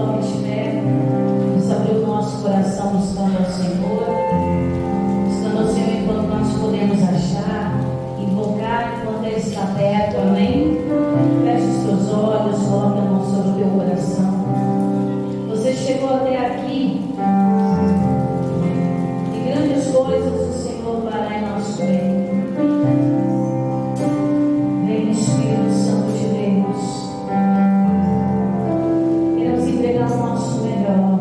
coloque de pé. Vamos abrir o nosso coração buscando ao Senhor. Buscando ao Senhor enquanto nós podemos achar, invocar enquanto Ele está perto. Amém? Feche os teus olhos, coloque a mão sobre o teu coração. Você chegou até aqui e grandes coisas o Senhor fará em nosso meio. Vem, Espírito Santo de Deus. Queremos entregar o nosso melhor.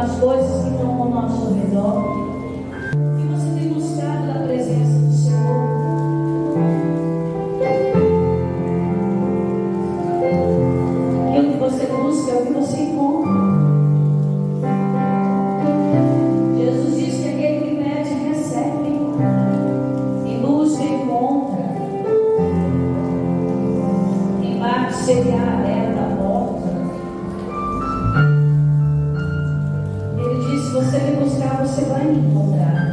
as coisas que estão ao nosso redor. O que você tem buscado da presença do Senhor? Aquilo que você busca é o que você encontra. Jesus diz que aquele que pede, recebe. Quem busca, encontra. Quem bate, será aberta a porta. Ele diz: se você me buscar, você vai me encontrar.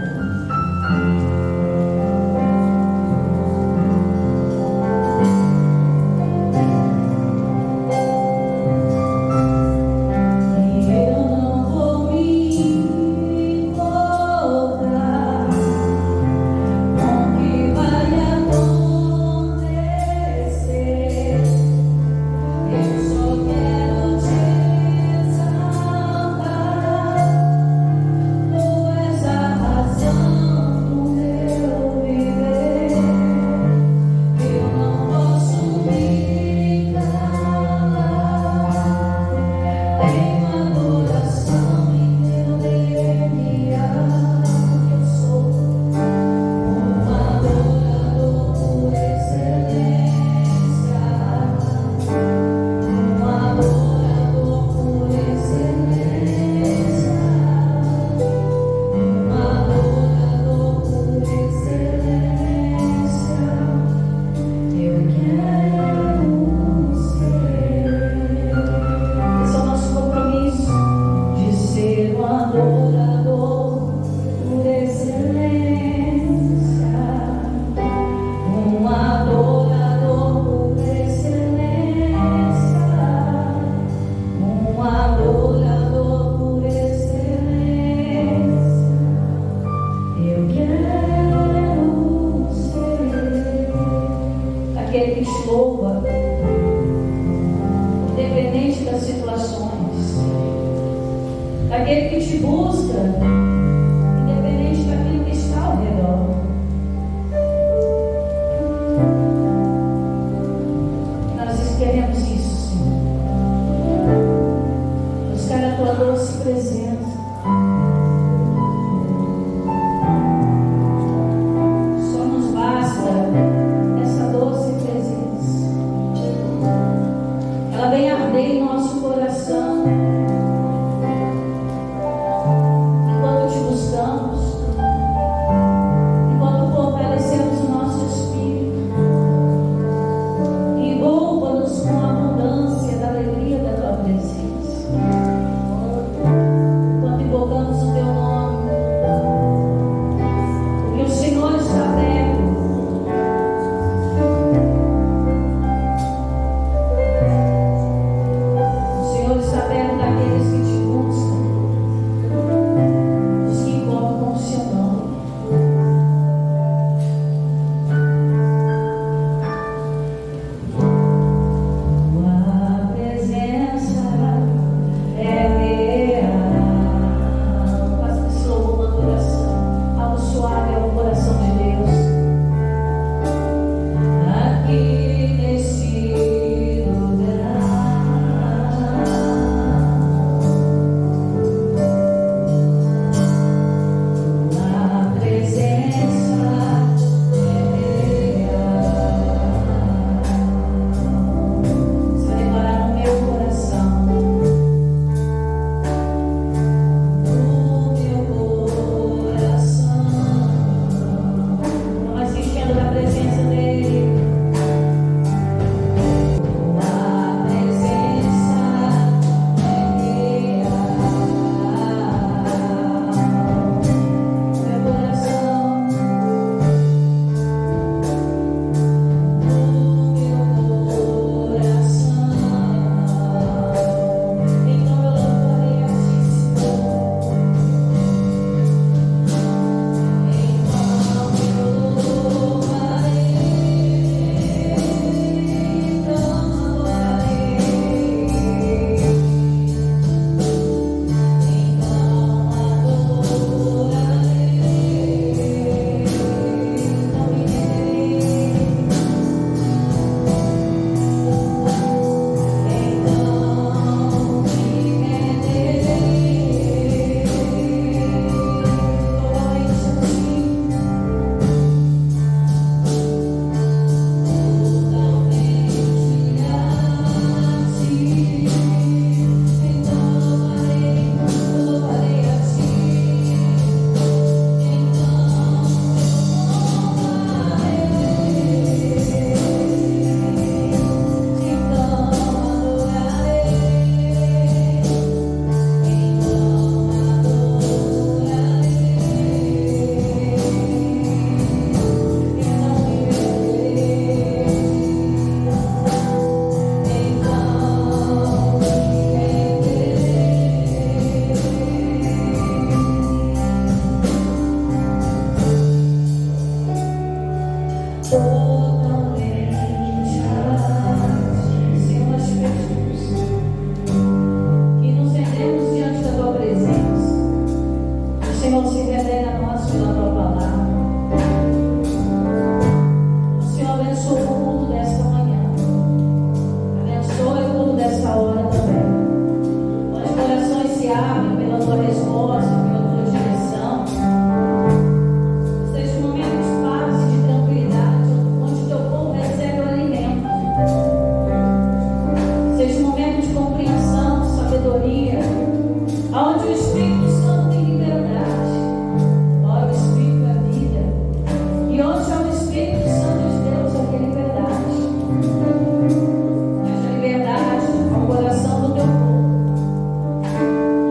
Aquele que te louva, independente das situações. Aquele que te busca, independente daquilo que está ao redor. Nós queremos isso, Senhor. Buscar a tua doce presença. Só nos basta essa doce presença. Ela vem arder em nosso coração. Enquanto Senhor se revela a nós pela tua palavra. O Senhor abençoa o culto desta manhã. Abençoa o culto desta hora também. Onde corações se abrem pela tua resposta, pela tua direção. Seja um momento de paz e de tranquilidade, onde o teu povo recebe o alimento. Seja um momento de compreensão, sabedoria, onde o Espírito Santo tem liberdade. Ora, o Espírito é vida. E onde há o Espírito Santo de Deus, há liberdade. Essa liberdade ao coração do teu povo.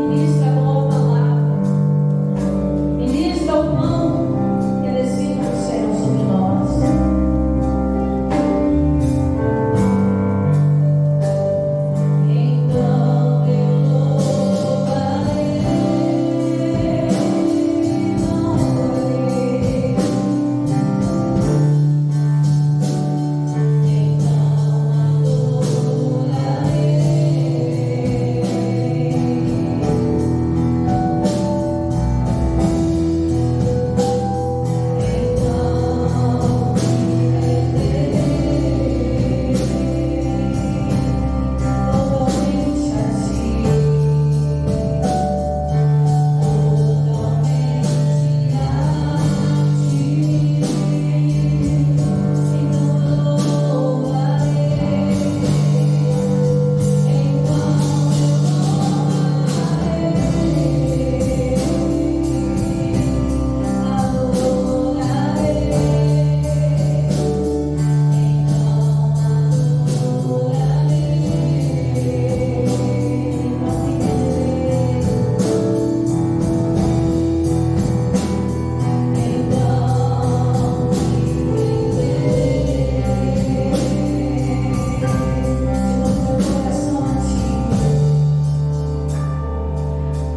Ministra a boa palavra. Ministra o pão que é descido do céu sobre nós.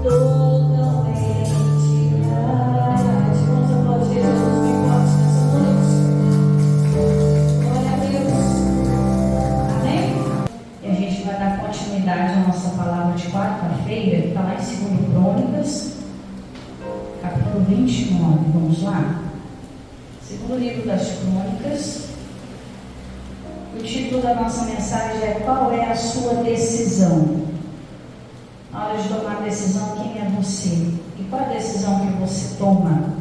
Então eu louvarei, louvarei. A nossa palavra de quarta-feira, que está lá em 2 Crônicas, capítulo 29. Vamos lá? Segundo livro das Crônicas. O título da nossa mensagem é: qual é a sua decisão? Na hora de tomar a decisão, quem é você? E qual é a decisão que você toma?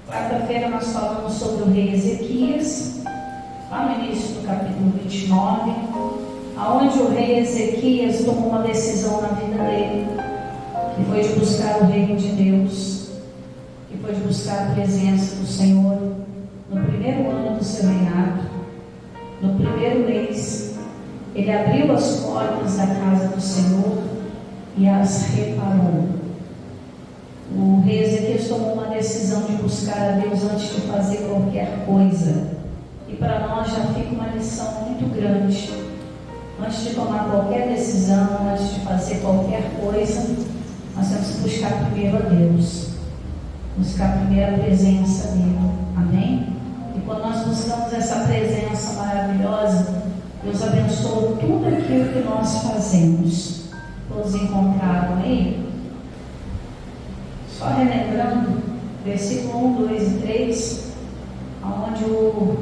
Quarta-feira nós falamos sobre o rei Ezequias, lá no início do capítulo 29, aonde o rei Ezequias tomou uma decisão na vida dele, que foi de buscar o reino de Deus, que foi de buscar a presença do Senhor. No primeiro ano do seu reinado, no primeiro mês, ele abriu as portas da casa do Senhor e as reparou. O rei Ezequias tomou uma decisão de buscar a Deus antes de fazer qualquer coisa. E para nós já fica uma lição muito grande. Antes de tomar qualquer decisão, antes de fazer qualquer coisa, nós temos que buscar primeiro a Deus. Buscar primeiro a presença dele. Amém? E quando nós buscamos essa presença maravilhosa, Deus abençoa tudo aquilo que nós fazemos. Todos encontraram aí? Só relembrando, versículo 1, 2 e 3, onde o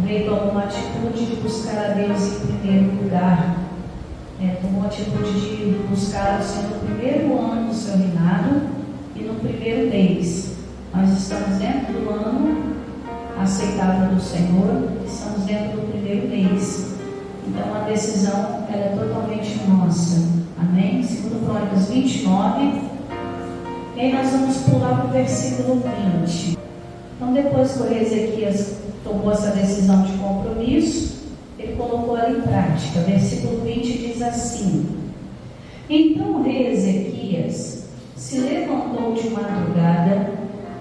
rei tomou uma atitude de buscar a Deus em primeiro lugar. Tomou a atitude de buscar o Senhor no primeiro ano do seu reinado e no primeiro mês. Nós estamos dentro do ano aceitável do Senhor, estamos dentro do primeiro mês. Então a decisão ela é totalmente nossa. Amém? 2 Crônicas 29. E aí nós vamos pular para o versículo 20. Então depois que o rei Ezequias tomou essa decisão de compromisso, ele colocou ela em prática. Versículo 20 diz assim: então o rei Ezequias se levantou de madrugada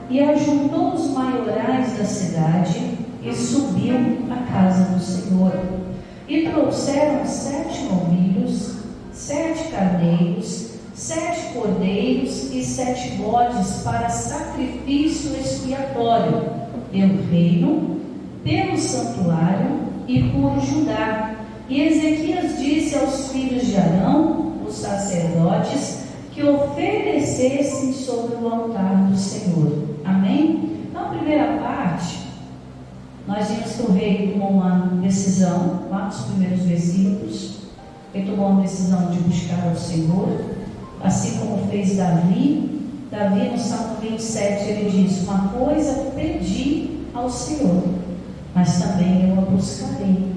e ajuntou os maiorais da cidade e subiu à casa do Senhor. E trouxeram 7 novilhos, 7 carneiros, 7 cordeiros e 7 bodes para sacrifício expiatório pelo reino, pelo santuário e por Judá. E Ezequias disse aos filhos de Arão, os sacerdotes, que oferecessem sobre o altar do que o rei tomou uma decisão, lá nos primeiros versículos. Ele tomou uma decisão de buscar ao Senhor, assim como fez Davi. Davi, no Salmo 27, ele diz: uma coisa pedi ao Senhor, mas também eu a buscarei.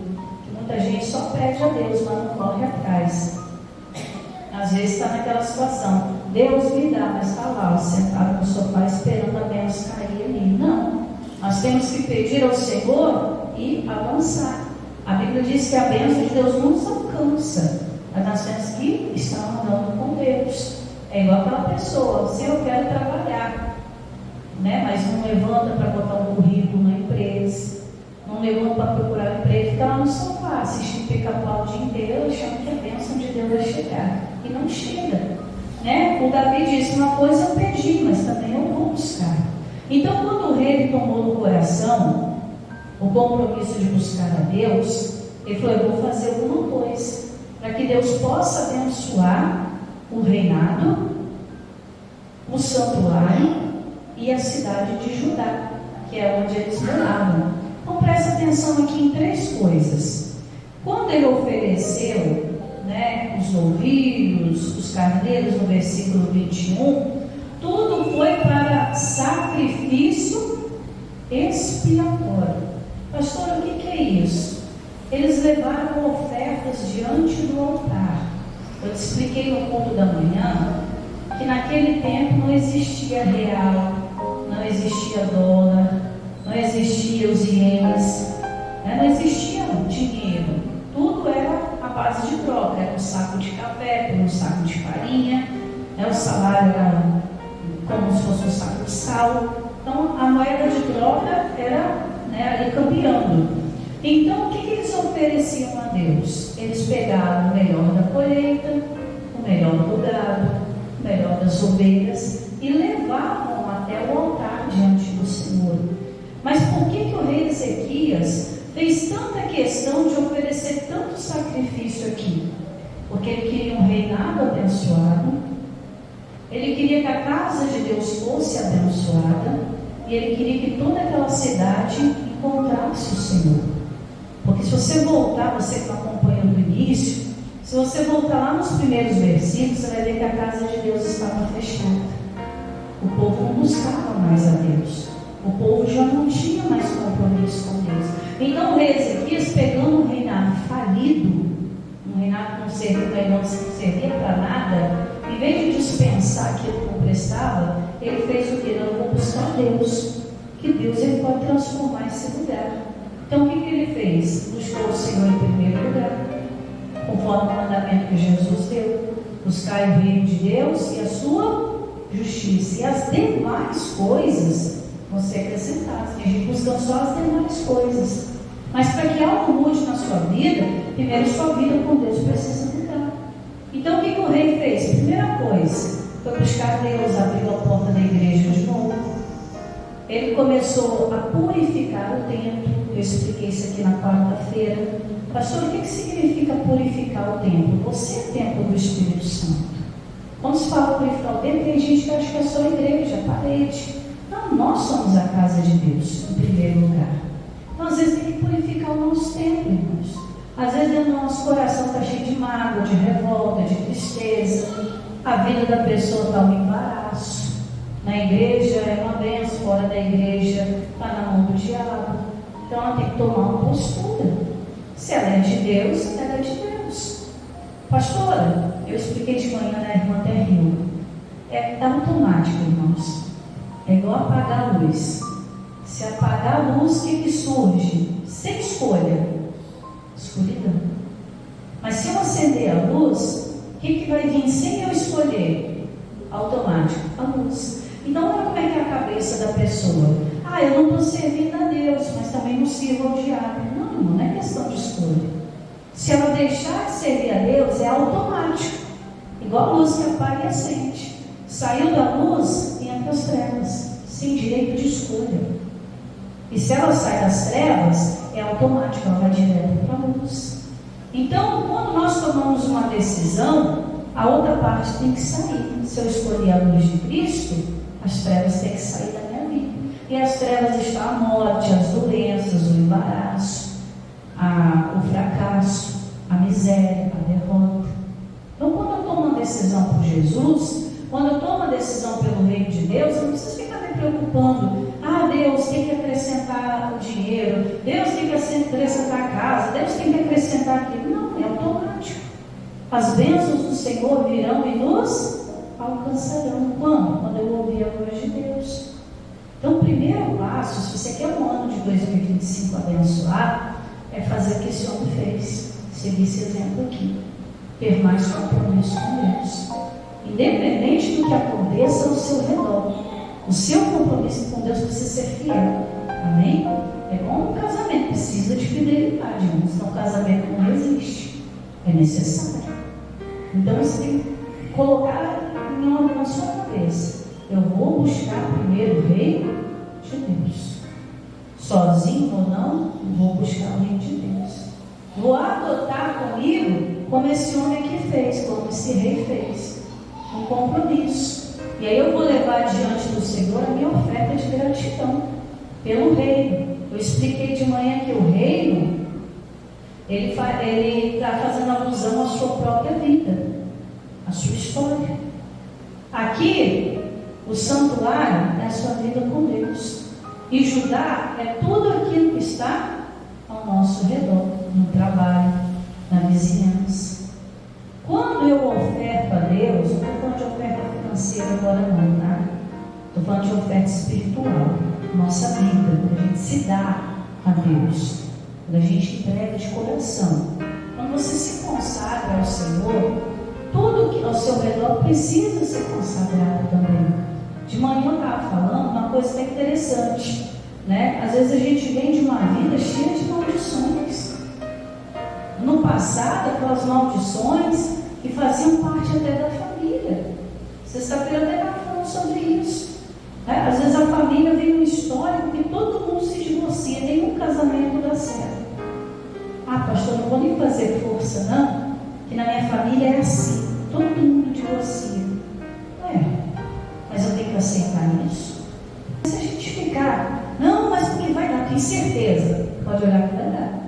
Muita gente só pede a Deus, mas não corre atrás. Às vezes está naquela situação: Deus me dá, mas está lá, sentado no sofá, esperando a bênção cair ali. Não, nós temos que pedir ao Senhor e avançar. A Bíblia diz que a bênção de Deus não nos alcança, mas nós temos que estar andando com Deus. É igual aquela pessoa: se eu quero trabalhar, né? Mas não levanta para botar um currículo na empresa, não levanta para procurar um emprego, fica lá no sofá, assistindo pica-pau o dia inteiro, achando que a bênção de Deus vai chegar, e não chega, né? O Davi disse: uma coisa eu pedi, mas também eu vou buscar. Então, quando o rei tomou no coração o compromisso de buscar a Deus, ele falou: eu vou fazer alguma coisa para que Deus possa abençoar o reinado, o santuário e a cidade de Judá, que é onde eles moravam. Então presta atenção aqui em três coisas. Quando ele ofereceu, né, os novilhos, os carneiros, no versículo 21, tudo foi para sacrifício expiatório. Pastor, o que é isso? Eles levaram ofertas diante do altar. Eu te expliquei no culto da manhã que naquele tempo não existia real, não existia dólar, não existia os ienes, né? Não existia dinheiro. Tudo era a base de troca. Era um saco de café por um saco de farinha, né? O salário era como se fosse um saco de sal. Então a moeda de troca era, né, ali cambiando. Então, o que eles ofereciam a Deus? Eles pegavam o melhor da colheita, o melhor do gado, o melhor das ovelhas e levavam até o altar diante do Senhor. Mas por que o rei Ezequias fez tanta questão de oferecer tanto sacrifício aqui? Porque ele queria um reinado abençoado, ele queria que a casa de Deus fosse abençoada e ele queria que toda aquela cidade encontrasse o Senhor. Porque se você voltar, você que está acompanhando o início, se você voltar lá nos primeiros versículos, você vai ver que a casa de Deus estava fechada. O povo não buscava mais a Deus. O povo já não tinha mais compromisso com Deus. Então o rei Ezequias, pegando um reinado falido, um reinado que não servia para nada, em vez de dispensar aquilo que não prestava, ele fez o que? Eu vou buscar Deus, que Deus ele pode transformar esse lugar. Então o que ele fez? Buscou o Senhor em primeiro lugar, conforme o mandamento que Jesus deu: buscar o reino de Deus e a sua justiça, e as demais coisas vão ser acrescentadas. A gente busca só as demais coisas, mas para que algo mude na sua vida, primeiro sua vida com Deus precisa mudar. Então o que o rei fez? Primeira coisa foi buscar Deus, abriu a porta da igreja de novo. Ele começou a purificar o templo. Eu expliquei isso aqui na quarta-feira. Pastor, o que significa purificar o templo? Você é templo do Espírito Santo. Quando se fala purificar o templo, tem gente que acha que é só a igreja, a parede. Não, nós somos a casa de Deus, em primeiro lugar. Então, às vezes, tem que purificar o nosso templo, irmãos. Às vezes, dentro do nosso coração está cheio de mágoa, de revolta, de tristeza. A vida da pessoa está um embaraço. Na igreja é uma bênção, fora da igreja está na mão do diabo. Então ela tem que tomar uma postura. Se ela é de Deus, ela é de Deus. Pastora, eu expliquei de manhã na irmã Terril. É automático, irmãos. É igual apagar a luz. Se apagar a luz, o que surge? Sem escolha: escuridão. Mas se eu acender a luz, o que vai vir sem eu escolher? Automático, a luz. Então olha como é que é a cabeça da pessoa. Eu não estou servindo a Deus, mas também não sirvo ao diabo. Não é questão de escolha. Se ela deixar de servir a Deus, é automático. Igual a luz que apaga e acende. Saiu da luz e entra as trevas, sem direito de escolha. E se ela sai das trevas, é automático, ela vai direto para a luz. Então, quando nós tomamos uma decisão, a outra parte tem que sair. Se eu escolher a luz de Cristo, as trevas têm que sair da minha vida. E as trevas estão a morte, as doenças, o embaraço, o fracasso, a miséria, a derrota. Então, quando eu tomo uma decisão por Jesus, quando eu tomo uma decisão pelo reino de Deus, eu não preciso ficar me preocupando. Deus tem que acrescentar o dinheiro, Deus tem que acrescentar a casa, Deus tem que acrescentar aquilo. Não, é automático. As bênçãos do Senhor virão e nos alcançarão. Quando? Quando eu ouvir a voz de Deus. Então, o primeiro passo, se você quer um ano de 2025 abençoado, é fazer o que esse homem fez. Seguir esse exemplo aqui. Ter mais compromisso com Deus. Independente do que aconteça ao seu redor, o seu compromisso com Deus precisa ser fiel. Amém? É como um casamento, precisa de fidelidade. Senão o casamento não existe. É necessário. Então você tem que colocar em ordem na sua cabeça. Eu vou buscar primeiro o reino de Deus. Sozinho ou não, eu vou buscar o reino de Deus. Vou adotar comigo como esse homem aqui fez, como esse rei fez. Um compromisso. E aí eu vou levar diante do Senhor a minha oferta de gratidão pelo reino. Eu expliquei de manhã que o reino, ele está fazendo alusão à sua própria vida, à sua história. Aqui, o santuário é a sua vida com Deus. E Judá é tudo aquilo que está ao nosso redor, no trabalho, na vizinhança. Quando eu oferto a Deus, não estou falando de oferta financeira agora não, tá? Estou falando de oferta espiritual, nossa vida, quando a gente se dá a Deus, quando a gente entrega de coração. Quando você se consagra ao Senhor, tudo que ao seu redor precisa ser consagrado também. De manhã eu estava falando uma coisa até interessante, né? Às vezes a gente vem de uma vida cheia de maldições. No passado, aquelas maldições que faziam parte até da família. Sexta-feira até estava falando sobre isso. Às vezes a família vem um histórico que todo mundo se divorcia, nenhum casamento dá certo. Pastor, não vou nem fazer força não, que na minha família é assim, todo mundo divorcia. Mas eu tenho que aceitar isso. Se a gente ficar, não, mas porque vai dar, tem certeza, pode olhar que vai dar.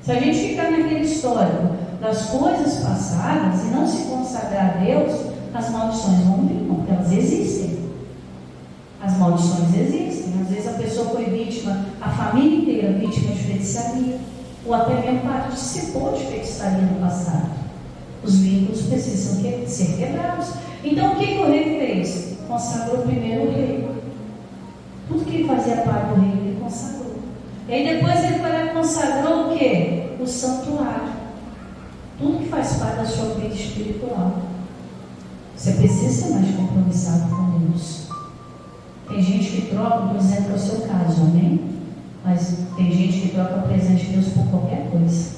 Se a gente ficar naquele histórico das coisas passadas e não se consagrar a Deus, as maldições vão vir, porque elas existem. As maldições existem. Às vezes a pessoa foi vítima, a família inteira vítima de feitiçaria, ou até mesmo participou de feitiçaria no passado. Os vínculos precisam ser quebrados. Então o que o rei fez? Consagrou primeiro o rei. Tudo que ele fazia parte do rei, ele consagrou. E aí depois ele foi lá e consagrou o quê? O santuário. Tudo que faz parte da sua vida espiritual. Você precisa ser mais compromissado com Deus. Tem gente que troca, por exemplo, é o seu caso, amém? Mas tem gente que troca o presente de Deus por qualquer coisa.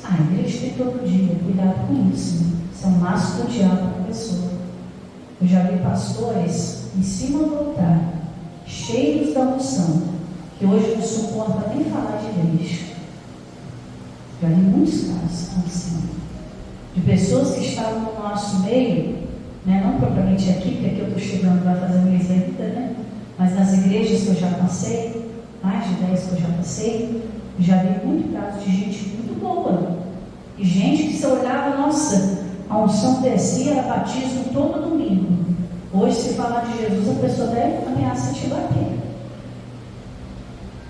A igreja tem todo dia, cuidado com isso. Isso é um laço do diabo para a pessoa. Eu já vi pastores em cima do altar, cheios da unção, que hoje não suporta nem falar de igreja. Já vi muitos casos assim, de pessoas que estavam no nosso meio, né? Não propriamente aqui, porque aqui eu estou chegando, vai fazer minha vida, né? Mas nas igrejas que eu já passei, mais de 10 que eu já passei, já vi muito caso de gente muito boa. E gente que você olhava, nossa, a unção descia, era batismo todo domingo. Hoje, se falar de Jesus, a pessoa deve ameaça te bater.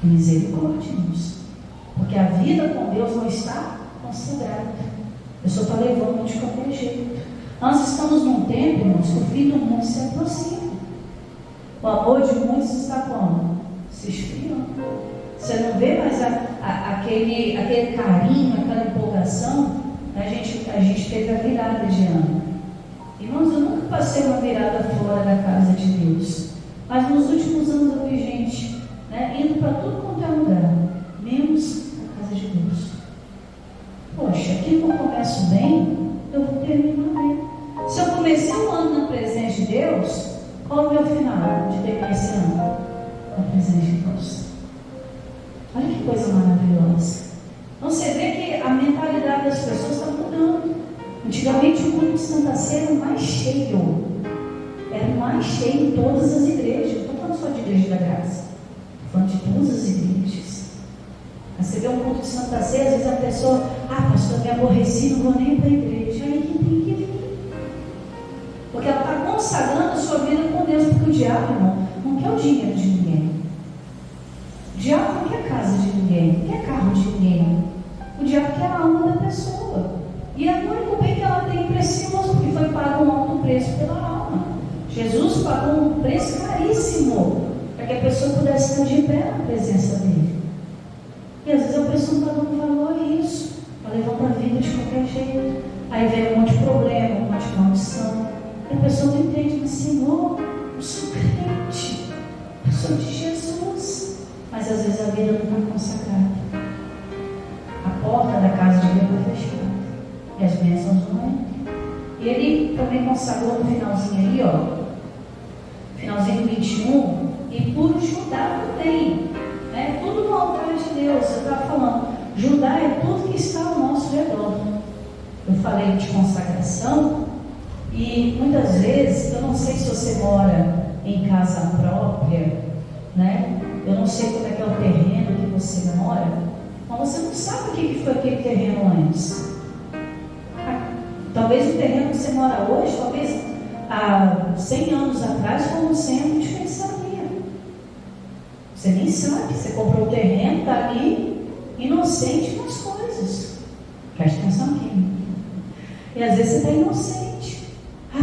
Misericórdia, irmãos. Porque a vida com Deus não está consagrada. A pessoa está levando de qualquer jeito. Nós estamos num tempo, irmãos, que o fim do mundo se aproxima. O amor de muitos está como? Se esfriando. Você não vê mais aquele carinho, aquela empolgação. A gente teve a virada de ano. Irmãos, eu nunca passei uma virada fora da casa de Deus. Mas nos últimos anos eu vi gente, né, indo para tudo quanto é lugar, menos a casa de Deus. Poxa, aqui que eu começo bem, eu vou terminar bem. Se eu comecei um ano na presença de Deus, qual é o meu final de terminar esse ano? Na presença de Deus. Olha que coisa maravilhosa. Então você vê que a mentalidade das pessoas está mudando. Antigamente o culto de Santa Ceia era o mais cheio. Era o mais cheio em todas as igrejas. Não estou falando falando só de igreja da graça, estou falando de todas as igrejas. Você vê um culto de Santa Ceia, às vezes a pessoa, pastor, me aborreci, não vou nem para a igreja. Aí quem tem que vir? Porque ela está consagrando a sua vida com Deus, porque o diabo, irmão, não quer o dinheiro de ninguém. O diabo não quer casa de ninguém, não quer carro de ninguém. O diabo quer a alma da pessoa. E é o único bem que ela tem precioso, porque foi pago um alto preço pela alma. Jesus pagou um preço caríssimo para que a pessoa pudesse estar de pé na presença dele. E às vezes a pessoa não está dando valor a isso, ela levanta a vida de qualquer jeito. Aí vem um monte de problema, um monte de maldição. E a pessoa não entende, mas Senhor, eu sou crente, eu sou de Jesus. Mas às vezes a vida não está consagrada. A porta da casa de Deus foi fechada. E as bênçãos não entram. E ele também consagrou no finalzinho aí, finalzinho 21, e por Judá também, né? Tudo no altar de Deus. Eu estava falando, Judá é tudo que está ao nosso redor. Eu falei de consagração, e muitas vezes, eu não sei se você mora em casa própria, né? Eu não sei como é que é o terreno que você mora, mas você não sabe o que foi aquele terreno antes. Talvez o terreno que você mora hoje, talvez há 100 anos atrás, foi um centro de feitiçaria. Você nem sabe, você comprou o terreno, está ali, inocente com as coisas. Preste atenção aqui. E às vezes você está inocente.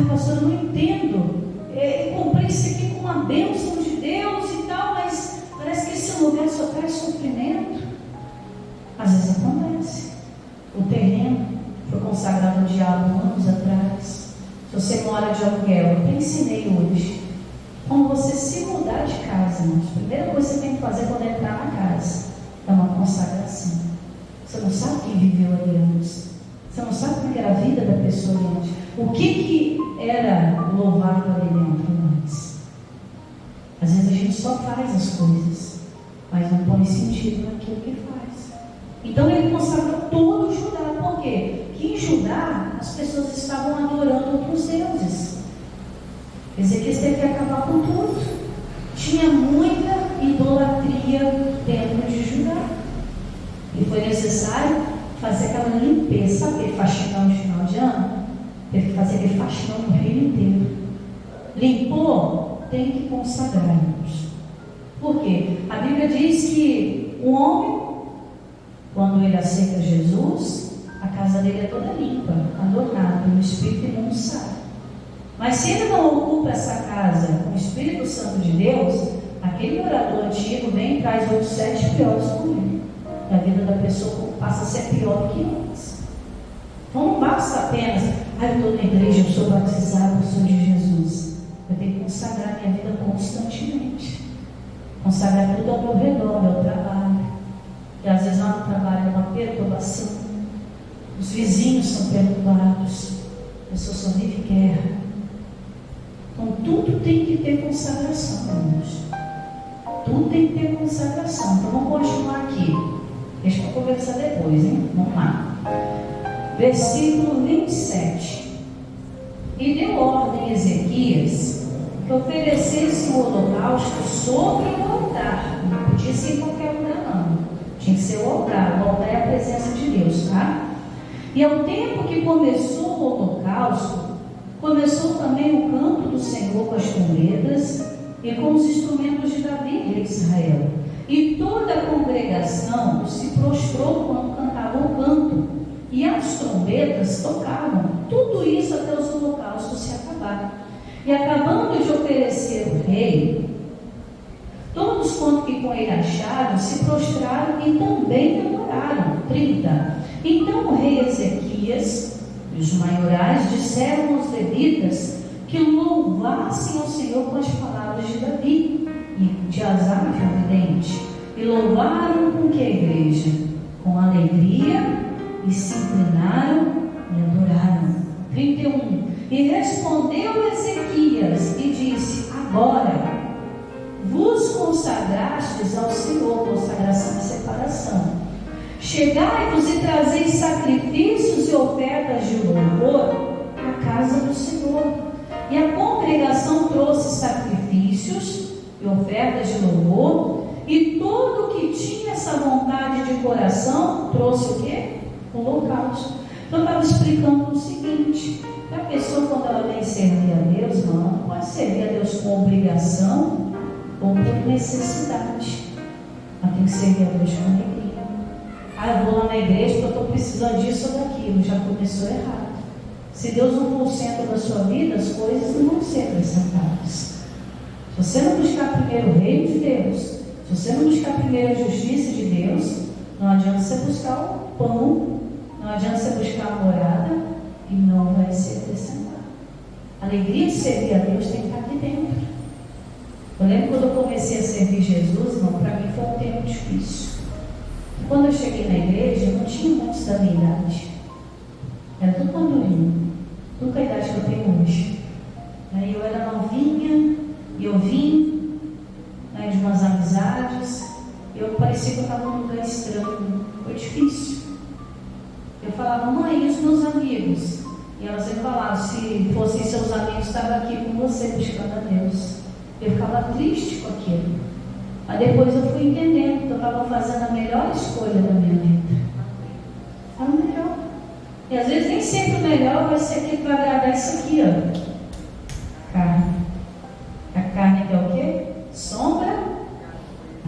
Pastor, eu não entendo. Eu comprei isso aqui com uma bênção de Deus e tal, mas parece que esse lugar só traz sofrimento. Às vezes acontece. O terreno foi consagrado ao diabo anos atrás. Se você mora de aluguel, eu te ensinei hoje. Quando você se mudar de casa, irmãos, a primeira coisa que você tem que fazer quando entrar na casa é uma consagração. Você não sabe quem viveu ali antes. Você não sabe como era a vida da pessoa antes. O que era louvado ali dentro antes. Às vezes a gente só faz as coisas, mas não põe sentido naquilo que faz. Então ele consagrou todo o Judá. Por quê? Que em Judá as pessoas estavam adorando outros deuses. Ezequias teve que acabar com tudo. Tinha muita idolatria dentro de Judá. E foi necessário fazer aquela limpeza. Sabe aquele faxinão de final de ano? Teve que fazer aquele faxinão no reino inteiro. Limpou, tem que consagrar, irmãos. Por quê? A Bíblia diz que o homem, quando ele aceita Jesus, a casa dele é toda limpa, adornada, o Espírito imundo sai. Mas se ele não ocupa essa casa com o Espírito Santo de Deus, aquele morador antigo vem e traz outros 7 piores com ele. E a vida da pessoa passa a ser pior do que antes. Então não basta apenas, eu estou na igreja, eu sou batizado, eu sou de Jesus. Eu tenho que consagrar minha vida constantemente. Consagrar tudo ao meu redor, meu trabalho. E às vezes lá no trabalho é uma perturbação. Os vizinhos são perturbados. A pessoa só vive guerra. Então tudo tem que ter consagração, irmãos. Tudo tem que ter consagração. Então vamos continuar aqui. Deixa eu conversar depois, hein? Vamos lá. Versículo 27. E deu ordem a Ezequias que oferecesse o holocausto sobre o altar. Não podia ser em qualquer lugar, não. Tinha que ser o altar. O altar é a presença de Deus, tá? E ao tempo que começou o holocausto, começou também o canto do Senhor com as trombetas e com os instrumentos de Davi, rei de Israel. E toda a congregação se prostrou quando cantava o canto, e as trombetas tocavam. Tudo isso até os holocaustos se acabaram. E acabando de oferecer o rei, todos quanto que com ele acharam se prostraram e também adoraram. 30. Então o rei Ezequias e os maiorais disseram aos levitas que louvassem ao Senhor com as palavras de Davi e de Asaf, o vidente. E louvaram com que a igreja? Com alegria, e se inclinaram e adoraram. 31. E respondeu Ezequias e disse: agora vos consagrastes ao Senhor, consagração e separação. Chegai-vos e trazei sacrifícios e ofertas de louvor à casa do Senhor. E a congregação trouxe sacrifícios e ofertas de louvor, e todo que tinha essa vontade de coração trouxe o quê? O holocausto. Então eu estava explicando o seguinte: a pessoa, quando ela vem servir a Deus, não pode servir a Deus com obrigação ou por necessidade. Ela tem que servir a Deus com alegria. Eu vou lá na igreja porque eu estou precisando disso ou daquilo. Já começou errado. Se Deus não for o centro da sua vida, as coisas não vão ser acrescentadas. Se você não buscar primeiro o reino de Deus, se você não buscar primeiro a justiça de Deus, não adianta você buscar o pão, não adianta você buscar a morada, e não vai ser acrescentado. A alegria de servir a Deus tem que estar aqui dentro. Eu lembro quando eu comecei a servir Jesus, irmão, para mim foi um tempo difícil. Quando eu cheguei na igreja, eu não tinha muitos da minha idade. Era tudo madurinho, tudo com a idade que eu tenho hoje. Aí eu era novinha, e eu vim de umas amizades, e eu parecia que eu estava num lugar estranho. Foi difícil. Eu falava: mãe, e os meus amigos? E ela sempre falava: se fossem seus amigos, estavam aqui com você buscando a Deus. Eu ficava triste com aquilo. Mas depois eu fui entendendo que eu estava fazendo a melhor escolha da minha vida. Era o melhor. E às vezes nem sempre o melhor vai ser aquilo que vai agradar isso aqui, ó. Carne. A carne quer o quê? Sombra,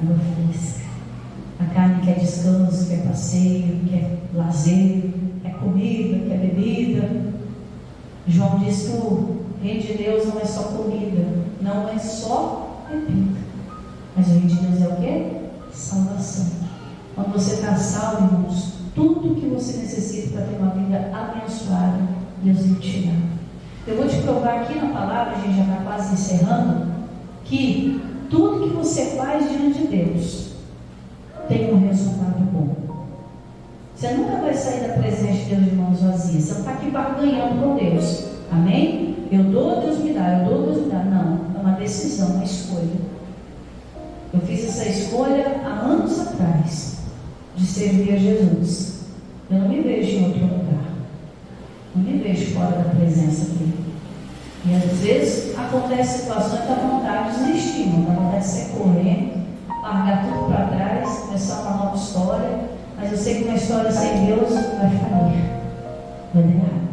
água fresca. A carne quer descanso, quer passeio, quer lazer, quer comida, quer bebida. João diz que o reino de Deus não é só comida, não é só bebida. Mas o reino de Deus é o quê? Salvação. Quando você está salvo, irmãos, tudo que você necessita para ter uma vida abençoada, Deus vai te dar. Eu vou te provar aqui na palavra, a gente já está quase encerrando, que tudo que você faz diante de Deus tem um resultado bom. Você nunca vai sair da presença de Deus de mãos vazias. Você não está aqui barganhando com Deus. Amém? Eu dou, Deus me dá. Eu dou, Deus me dá. Não. É uma decisão, uma escolha. Eu fiz essa escolha há anos atrás, de servir a Jesus. Eu não me vejo em outro lugar. Não me vejo fora da presença dele. E às vezes acontece situações da vontade de desistir, da vontade de sair correndo, largar tudo para trás, começar uma nova história. Mas eu sei que uma história sem Deus vai falir, vai dar errado.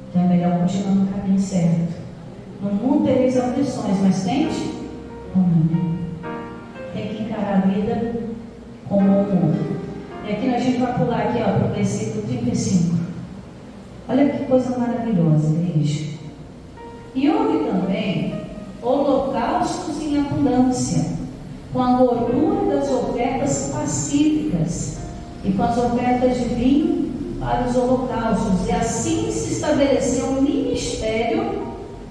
Então é melhor continuar no caminho certo. No mundo tereis aflições, mas tente humor. Tem que encarar a vida com humor. E aqui a gente vai pular aqui, para o versículo 35. Olha que coisa maravilhosa, igreja. E houve também holocaustos em abundância, com a gordura das ofertas pacíficas e com as ofertas de vinho para os holocaustos. E assim se estabeleceu o ministério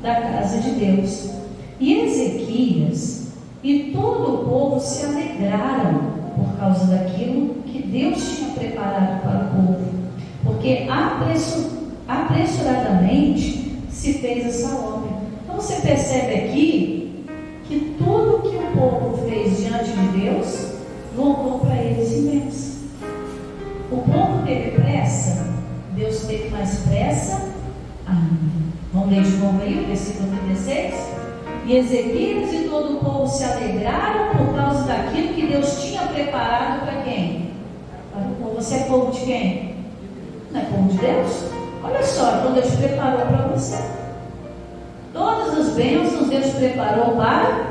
da casa de Deus. E Ezequias e todo o povo se alegraram por causa daquilo que Deus tinha preparado para o povo, porque apressuradamente se fez essa obra. Então você percebe aqui que tudo que o povo fez diante de Deus voltou para eles imenso. O povo teve pressa, Deus teve mais pressa ainda. Vamos ler de novo aí o versículo 36? E Ezequias e todo o povo se alegraram por causa daquilo que Deus tinha preparado para quem? Para o povo. Você é povo de quem? Não é povo de Deus? Olha só, então Deus preparou para você. Todas as bênçãos Deus preparou para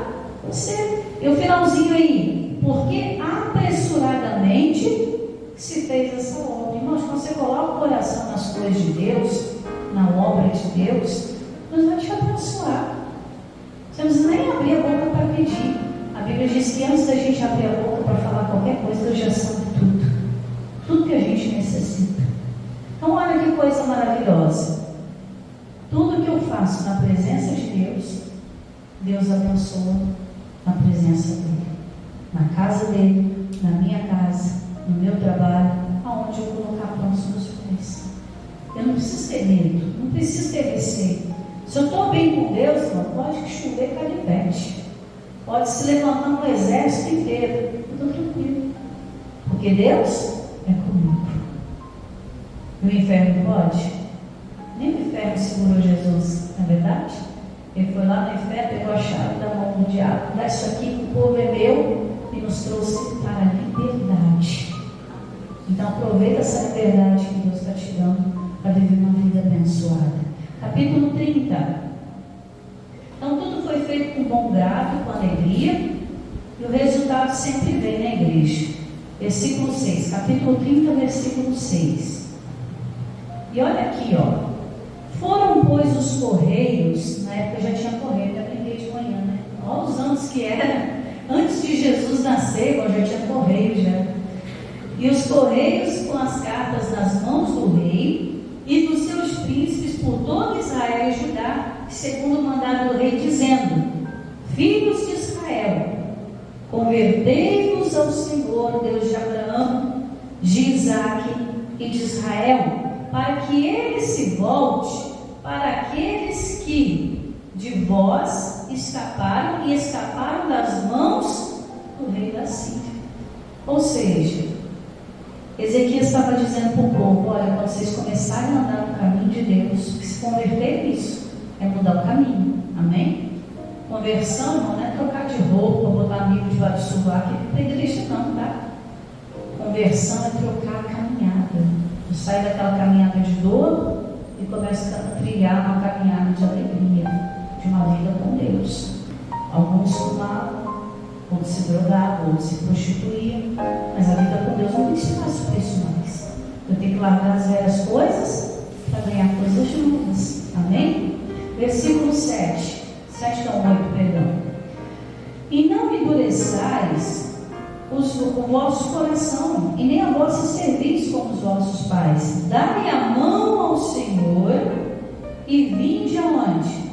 você. E o finalzinho aí, porque apressuradamente se fez essa obra. Irmãos, quando você coloca o coração nas coisas de Deus, na obra de Deus, Deus vai te abençoar. Você não precisa nem abrir a boca para pedir. A Bíblia diz que antes da gente abrir a boca para falar qualquer coisa, Deus já sabe tudo. Tudo que a gente necessita. Então olha que coisa maravilhosa. Tudo que eu faço na presença de Deus, Deus abençoa na presença dele. Na casa dele, na minha casa, no meu trabalho, aonde eu colocar pão nos meus pés. Eu não preciso ter medo, não preciso ter receio. Se eu estou bem com Deus, irmão, pode chover canivete, pode se levantar um exército inteiro, eu estou tranquilo, porque Deus é comigo. E o inferno pode? Nem o inferno segurou Jesus, não é verdade? Ele foi lá no inferno, pegou a chave da mão diabo, dá isso aqui que o povo é meu, e nos trouxe para a liberdade. Então aproveita essa liberdade que Deus está te dando para viver uma vida abençoada. Capítulo 30. Então tudo foi feito com bom grado, com alegria, e o resultado sempre vem na igreja. Versículo 6, capítulo 30, versículo 6. E olha aqui, ó. Foram, pois, os correios, na época já tinha correio, até brinquei de manhã, né? Olha os anos que era, antes de Jesus nascer, já tinha correio já. E os correios com as cartas nas mãos do rei e dos seus príncipes por todo Israel e Judá, segundo o mandado do rei, dizendo: filhos de Israel, convertei-vos ao Senhor, Deus de Abraão, de Isaque e de Israel, para que ele se volte para aqueles que de vós escaparam e escaparam das mãos do rei da Síria. Ou seja, Ezequias estava dizendo para o povo: olha, quando vocês começarem a andar no caminho de Deus, que se converter nisso é mudar o caminho. Amém? Conversão não é trocar de roupa, botar amigo de vários sovaco para a igreja, não, tá? Conversão é trocar a caminhada. Tu sai daquela caminhada de dor e começa a trilhar uma caminhada de alegria, de uma vida com Deus. Alguns fumavam, outros se drogavam, outros se prostituíam, mas a vida com Deus não tem espaço para isso mais. Eu tenho que largar as velhas coisas para ganhar coisas novas. Amém? Versículo 7. 7 a 8, perdão. E não endureçais o vosso coração, e nem a vossa cerviz como os vossos pais. Dai a mão ao Senhor e vinde aonde?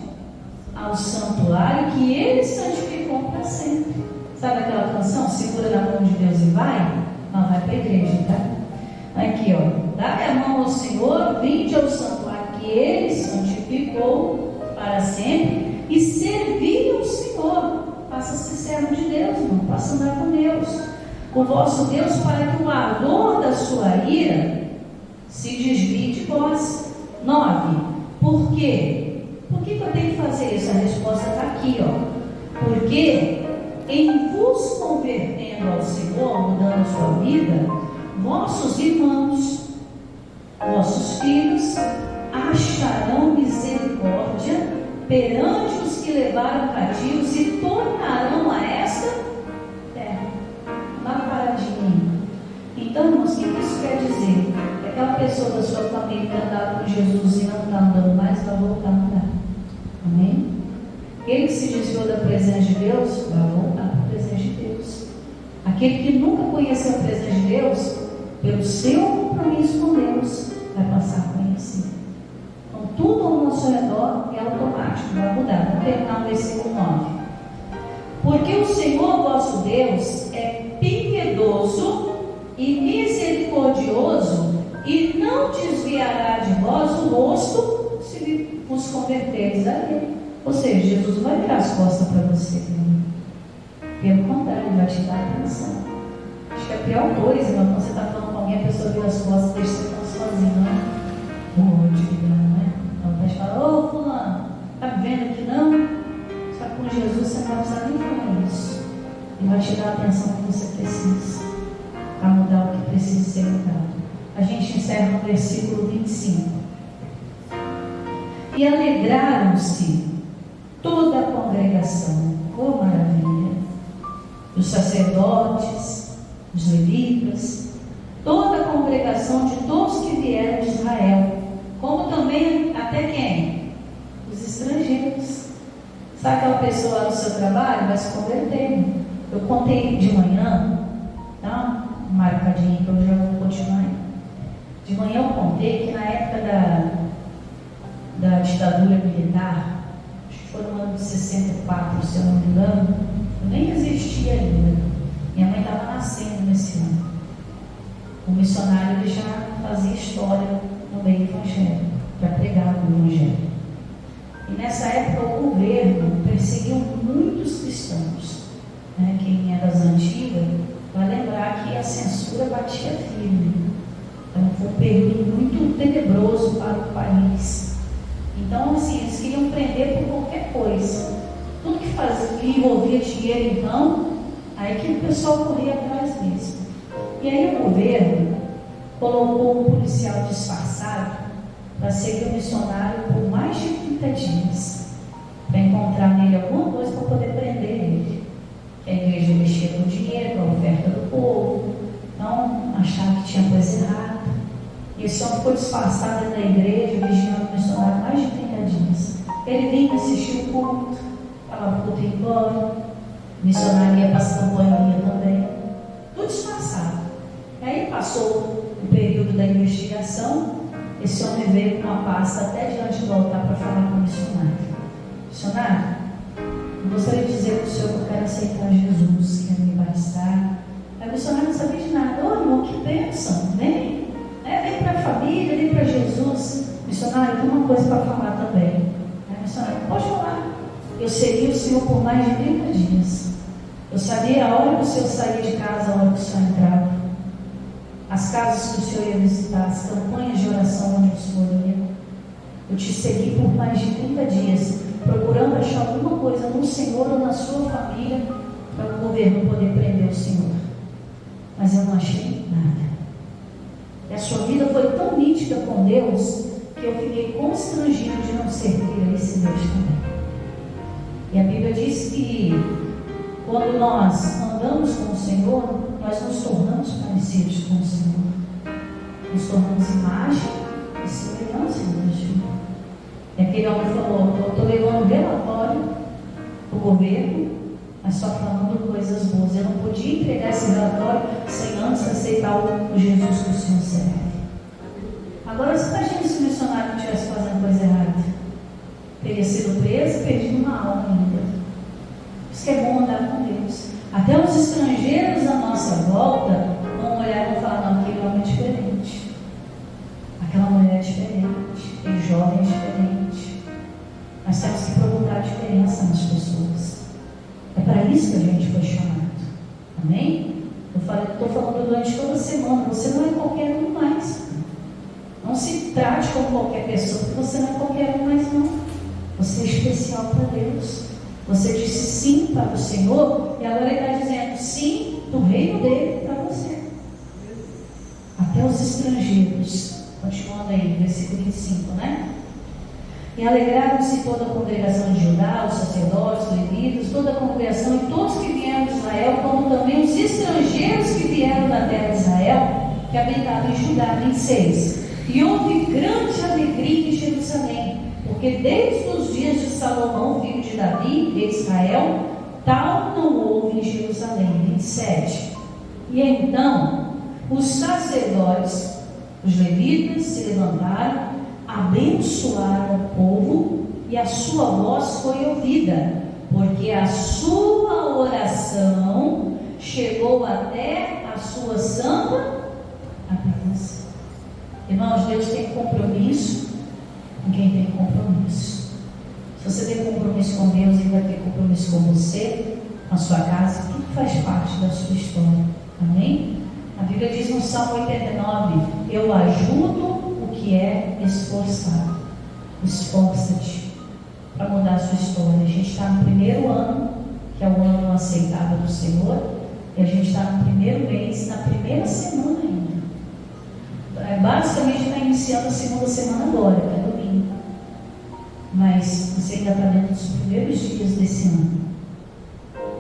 Ao santuário que Ele santificou para sempre. Sabe aquela canção? Segura na mão de Deus e vai? Não, vai para a igreja, tá? Aqui, ó. Dai a mão ao Senhor, vinde ao santuário que Ele santificou para sempre e servir ao Senhor. Passa a ser servo de Deus, irmão. Passa a andar com Deus, o vosso Deus, para que o ardor da sua ira se desvie de vós. 9. Por quê? Por que eu tenho que fazer isso? A resposta está aqui, ó. Porque em vos convertendo ao Senhor, mudando a sua vida, vossos irmãos, vossos filhos, acharão misericórdia perante os que levaram cativos e tornarão a esta terra. Uma paradinha. Então, irmãos, o que isso quer dizer? Que aquela pessoa da sua família que andava com Jesus e não está andando mais, vai voltar a andar. Amém? Aquele que se desviou da presença de Deus, vai voltar para a presença de Deus. Aquele que nunca conheceu a presença de Deus, pelo seu compromisso com Deus, vai passar a conhecer. Então, tudo ao nosso redor é automático, vai mudar. Vou terminar o versículo 9. Porque o Senhor vosso Deus é piedoso e misericordioso, e não desviará de vós o rosto se vos converteres a Ele. Ou seja, Jesus não vai virar as costas para você. Pelo contrário, Ele vai te dar atenção. Acho que a pior coisa, quando você está falando com alguém, a pessoa vira as costas e deixa você tão sozinho, né? Né? Então, vai falar: ô fulano, está me vendo aqui não? Só que com Jesus você não vai precisar nem falar isso. Ele vai te dar a atenção que você precisa, para mudar o que precisa ser mudado. A gente encerra no versículo 25. E alegraram-se toda a congregação, oh maravilha, os sacerdotes, os levitas, toda a congregação de todos que vieram de Israel, como também até quem? Os estrangeiros. Sabe aquela pessoa lá no seu trabalho vai se converter? Eu contei de manhã, tá? Marcadinho que eu já vou continuar. De manhã eu contei que na época da ditadura militar, acho que foi no ano de 64, se eu não me engano, eu nem existia ainda. Minha mãe estava nascendo nesse ano. O missionário ele já fazia história no meio evangélico, já pregava o evangelho. E nessa época o governo perseguiu muitos cristãos. Né? Quem é das antigas vai lembrar que a censura batia firme. Então foi um período muito tenebroso para o país. Então, assim, eles queriam prender por qualquer coisa. Tudo que que envolvia dinheiro, então, aí que o pessoal corria atrás mesmo. E aí o governo colocou um policial disfarçado para seguir o missionário por mais de 30 dias, para encontrar nele alguma coisa para poder prender ele. Que a igreja mexia com dinheiro, com a oferta do povo, então achava que tinha coisa errada. E esse homem ficou disfarçado na igreja, vigiando o missionário mais de 30 dias. Ele vinha assistir o culto, falava o culto em embora, o missionário ia para as campanhas também, tudo disfarçado. E aí passou o período da investigação, esse homem veio com uma pasta até diante do altar para falar com o missionário. Missionário, eu gostaria de dizer para o senhor que eu quero aceitar Jesus, quero me batizar. Aí o missionário não sabia de nada. Ô irmão, que bênção, vem. Vem para a família, vem para Jesus. Missionário, tem uma coisa para falar também. Aí o missionário, pode falar. Eu segui o senhor por mais de 30 dias. Eu sabia a hora que o senhor saía de casa, a hora que o senhor entrava. As casas que o senhor ia visitar, as campanhas de oração onde o senhor ia. Eu te segui por mais de 30 dias, procurando achar alguma coisa no Senhor ou na sua família para o governo poder prender o Senhor. Mas eu não achei nada. E a sua vida foi tão nítida com Deus que eu fiquei constrangido de não servir a esse Deus também. E a Bíblia diz que quando nós andamos com o Senhor, nós nos tornamos parecidos com o Senhor. Nos tornamos imagem e semelhança de Deus. E aquele homem falou, eu estou levando um relatório para o governo, mas só falando coisas boas. Eu não podia entregar esse relatório sem antes aceitar o Jesus que o Senhor serve. Agora, você imagina se o missionário não estivesse fazendo coisa errada? Teria sido preso e perdido uma alma ainda. Por isso que é bom andar com Deus. Até os estrangeiros à nossa volta vão olhar e vão falar, não, aquele homem é diferente. Aquela mulher é diferente. Aquele jovem é diferente. Nós temos que procurar a diferença nas pessoas. É para isso que a gente foi chamado. Amém? Eu estou falando durante toda a semana. Você não é qualquer um mais. Não se trate como qualquer pessoa, porque você não é qualquer um mais, não. Você é especial para Deus. Você disse sim para o Senhor, e agora Ele está dizendo sim do reino dele para você. Até os estrangeiros. Continuando aí, versículo 25, né? E alegraram-se toda a congregação de Judá, os sacerdotes, os levitas, toda a congregação e todos que vieram de Israel, como também os estrangeiros que vieram da terra de Israel, que habitavam em Judá. 26. E houve grande alegria em Jerusalém, porque desde os dias de Salomão, filho de Davi, rei de Israel, tal não houve em Jerusalém. 27. E então os sacerdotes, os levitas, se levantaram, abençoaram o povo, e a sua voz foi ouvida, porque a sua oração chegou até a sua santa presença. Irmãos, Deus tem compromisso com quem tem compromisso. Se você tem compromisso com Deus, Ele vai ter compromisso com você, com a sua casa, tudo faz parte da sua história. Amém? A Bíblia diz no Salmo 89, eu ajudo o que é esforçado. Esforça-te para mudar a sua história. A gente está no primeiro ano, que é o ano aceitável do Senhor, e a gente está no primeiro mês, na primeira semana ainda. Basicamente está iniciando a segunda semana agora, que é domingo. Mas você ainda está dentro dos primeiros dias desse ano.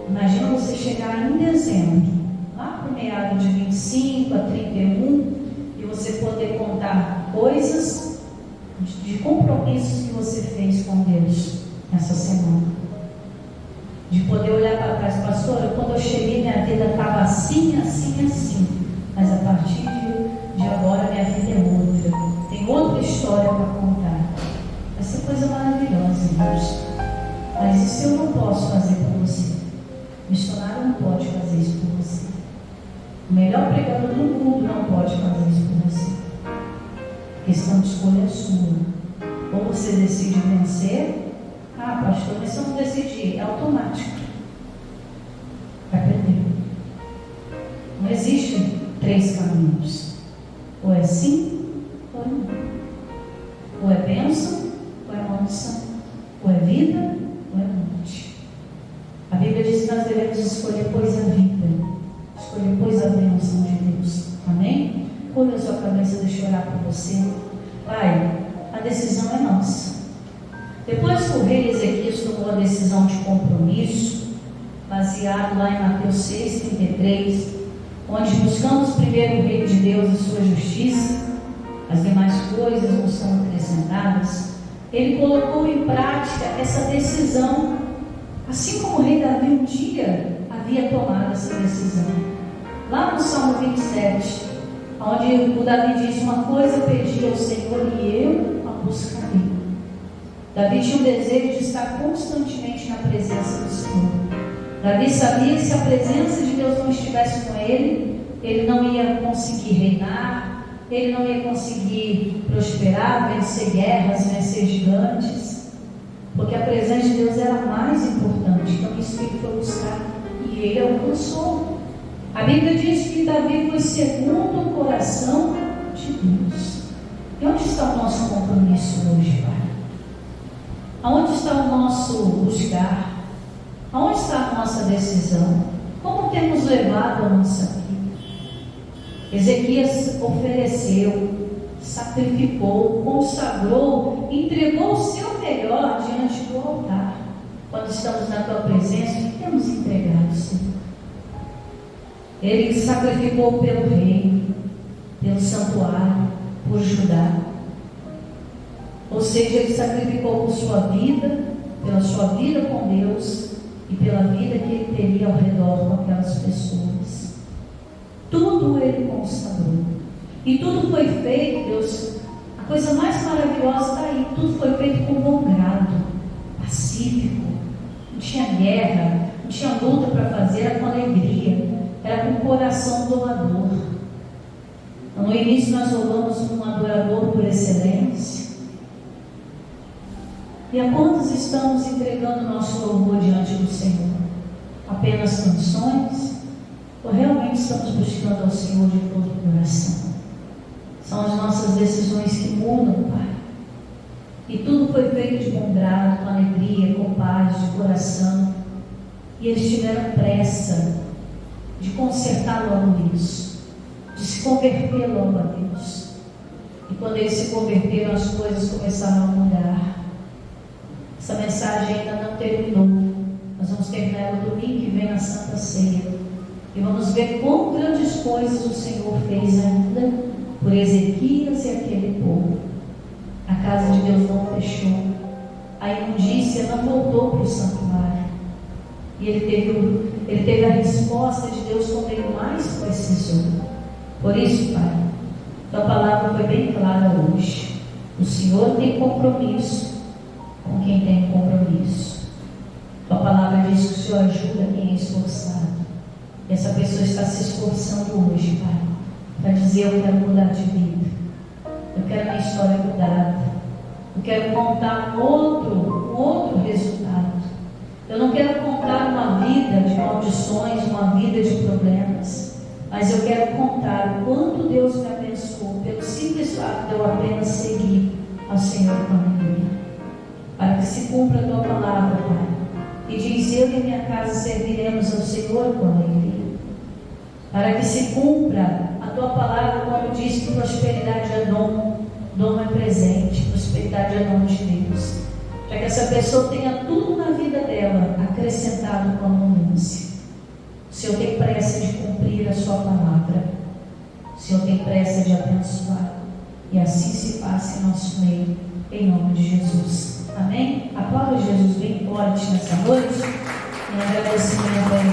Imagina você chegar em dezembro, lá para o meado de 25 a 31, e você poder contar coisas de compromissos que você fez com Deus nessa semana. De poder olhar para trás, pastora, quando eu cheguei minha vida estava assim, assim, assim. Mas a partir de agora minha vida é outra. Tem outra história para contar. Vai ser coisa maravilhosa, irmãos. Mas isso eu não posso fazer por você. O missionário não pode fazer isso por você. O melhor pregador do mundo não pode fazer isso por você. A questão de escolha é sua. Ou você decide vencer. Ah, pastor, mas se eu não decidir, é automático. Vai perder. Não existe 3 caminhos. Ou é sim, ou é não. Ou é bênção, ou é maldição. Ou é vida, ou é morte. A Bíblia diz que nós devemos escolher, pois, a vida, escolher, pois, a bênção de Deus. Amém? Curva a sua cabeça, deixa eu orar por você. Pai, a decisão é nossa. Depois que o rei Ezequias tomou a decisão de compromisso, baseado lá em Mateus 6,33, onde buscamos primeiro o reino de Deus e sua justiça, as demais coisas nos são acrescentadas, ele colocou em prática essa decisão, assim como o rei Davi um dia havia tomado essa decisão. Lá no Salmo 27, onde o Davi diz: uma coisa pedi ao Senhor e eu a buscarei. Davi tinha um desejo de estar constantemente na presença do Senhor. Davi sabia que se a presença de Deus não estivesse com ele, ele não ia conseguir reinar, ele não ia conseguir prosperar, vencer guerras, vencer gigantes, porque a presença de Deus era mais importante. Então isso que ele foi buscar e ele alcançou. A Bíblia diz que Davi foi segundo o coração de Deus. E onde está o nosso compromisso hoje, Pai? Aonde está o nosso buscar? Aonde está a nossa decisão? Como temos levado a nossa vida? Ezequias ofereceu, sacrificou, consagrou, entregou o seu melhor diante do altar. Quando estamos na tua presença, o que temos entregado, Senhor? Ele sacrificou pelo reino, pelo santuário, por Judá. Ou seja, ele sacrificou por sua vida, pela sua vida com Deus e pela vida que ele teria ao redor com aquelas pessoas. Tudo ele consagrou. E tudo foi feito, Deus, a coisa mais maravilhosa está aí, tudo foi feito com bom grado, pacífico, não tinha guerra, não tinha luta para fazer, era com alegria, era com coração doador. No início nós louvamos um adorador por excelência. E a quantos estamos entregando nosso louvor diante do Senhor? Apenas canções? Ou realmente estamos buscando ao Senhor de todo o coração? São as nossas decisões que mudam, Pai. E tudo foi feito de bom grado, com alegria, com paz, de coração. E eles tiveram pressa de consertar logo isso, de se converter logo a Deus. E quando eles se converteram, as coisas começaram a mudar. Essa mensagem ainda não terminou. Nós vamos terminar ela domingo que vem na Santa Ceia. E vamos ver quão grandes coisas o Senhor fez ainda por Ezequias e aquele povo. A casa de Deus não fechou. A imundícia não voltou para o santuário. E ele teve a resposta de Deus quando ele mais precisou. Por isso, Pai, tua palavra foi bem clara hoje. O Senhor tem compromisso com quem tem compromisso. Tua palavra diz que o Senhor ajuda quem é esforçado. E essa pessoa está se esforçando hoje, Pai, para dizer: eu quero mudar de vida, eu quero minha história mudada, eu quero contar um outro resultado. Eu não quero contar uma vida de maldições, uma vida de problemas, mas eu quero contar o quanto Deus me abençoou pelo simples fato de eu apenas seguir ao Senhor com alegria. Para que se cumpra a tua palavra, Pai, e diz: eu e minha casa serviremos ao Senhor com alegria. Para que se cumpra a tua palavra quando diz que prosperidade é dom, dom é presente, prosperidade é dom de Deus. Para que essa pessoa tenha tudo na vida dela acrescentado com abundância. O Senhor tem pressa de cumprir a sua palavra. O Senhor tem pressa de abençoar. E assim se faça em nosso meio, em nome de Jesus. Amém? Aplauda Jesus bem forte nessa noite. E agradecimento a